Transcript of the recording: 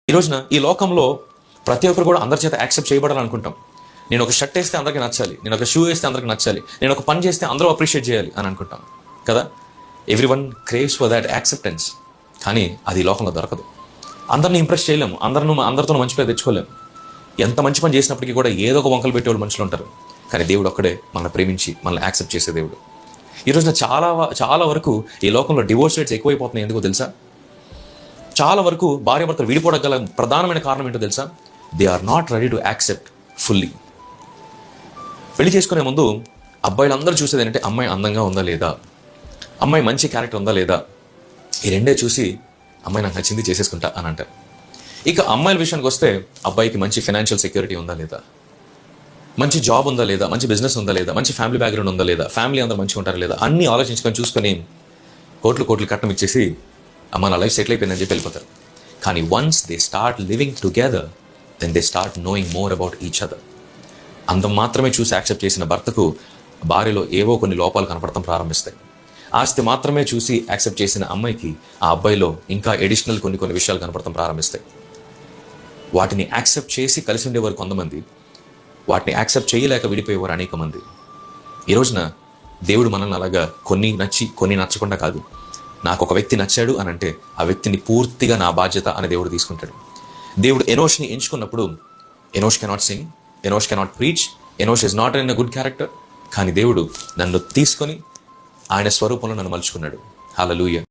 ఈ రోజున ఈ లోకంలో ప్రతి ఒక్కరు కూడా అందరి చేత యాక్సెప్ట్ చేయబడాలనుకుంటాం. నేను ఒక షర్ట్ వేస్తే అందరికీ నచ్చాలి, నేను ఒక షూ వేస్తే అందరికి నచ్చాలి, నేను ఒక పని చేస్తే అందరూ అప్రిషియేట్ చేయాలి అని అనుకుంటాం కదా. Everyone craves for that acceptance. కానీ అది ఈ లోకంలో దొరకదు. అందరిని ఇంప్రెస్ చేయలేము, అందరితో మంచి పేరు తెచ్చుకోలేము. ఎంత మంచి పని చేసినప్పటికీ కూడా ఏదో ఒక వంకలు పెట్టేవాళ్ళు మనుషులు ఉంటారు. కానీ దేవుడు ఒక్కడే మనల్ని ప్రేమించి మనల్ని యాక్సెప్ట్ చేసే దేవుడు. ఈ రోజున చాలా వరకు ఈ లోకంలో డివోర్స్ రేట్స్ ఎక్కువైపోతున్నాయి. ఎందుకో తెలుసా? చాలా వరకు భార్యాభర్తలు విడిపోవడం గల ప్రధానమైన కారణం ఏంటో తెలుసా? They are not ready to accept fully. పెళ్లి చేసుకునే ముందు అబ్బాయిలు అందరూ చూసేది ఏంటంటే అమ్మాయి అందంగా ఉందా లేదా, అమ్మాయి మంచి క్యారెక్టర్ ఉందా లేదా, ఈ రెండే చూసి అమ్మాయి నాకు నచ్చింది చేసేసుకుంటా అని అంటారు. ఇక అమ్మాయిల విషయానికి వస్తే అబ్బాయికి మంచి ఫైనాన్షియల్ సెక్యూరిటీ ఉందా లేదా, మంచి జాబ్ ఉందా లేదా, మంచి బిజినెస్ ఉందా లేదా, మంచి ఫ్యామిలీ బ్యాక్గ్రౌండ్ ఉందా లేదా, ఫ్యామిలీ అందరూ మంచిగా ఉంటారా లేదా, అన్నీ చూసుకొని కోట్లు కట్నం ఇచ్చేసి అమ్మ నా లైఫ్ సెటిల్ అయిపోయిందని చెప్పి వెళ్ళిపోతారు. కానీ once they start living together, then they start knowing more about each other. అందం మాత్రమే చూసి యాక్సెప్ట్ చేసిన భర్తకు భార్యలో ఏవో కొన్ని లోపాలు కనపడటం ప్రారంభిస్తాయి. ఆస్తి మాత్రమే చూసి యాక్సెప్ట్ చేసిన అమ్మాయికి ఆ అబ్బాయిలో ఇంకా ఎడిషనల్ కొన్ని విషయాలు కనపడటం ప్రారంభిస్తాయి. వాటిని యాక్సెప్ట్ చేసి కలిసి ఉండేవారు కొంతమంది, వాటిని యాక్సెప్ట్ చేయలేక విడిపోయేవారు అనేక మంది. ఈ రోజున దేవుడు మనల్ని అలాగా కొన్ని నచ్చి కొన్ని నచ్చకుండా కాదు, నాకు ఒక వ్యక్తి నచ్చాడు అని అంటే ఆ వ్యక్తిని పూర్తిగా నా బాధ్యత అని దేవుడు తీసుకుంటాడు. దేవుడు ఎనోష్ని ఎంచుకున్నప్పుడు Enosh cannot Singh, Enosh cannot preach, Enosh is not in a good character. కానీ దేవుడు నన్ను తీసుకొని ఆయన స్వరూపంలో నన్ను మలుచుకున్నాడు. హల్లెలూయా.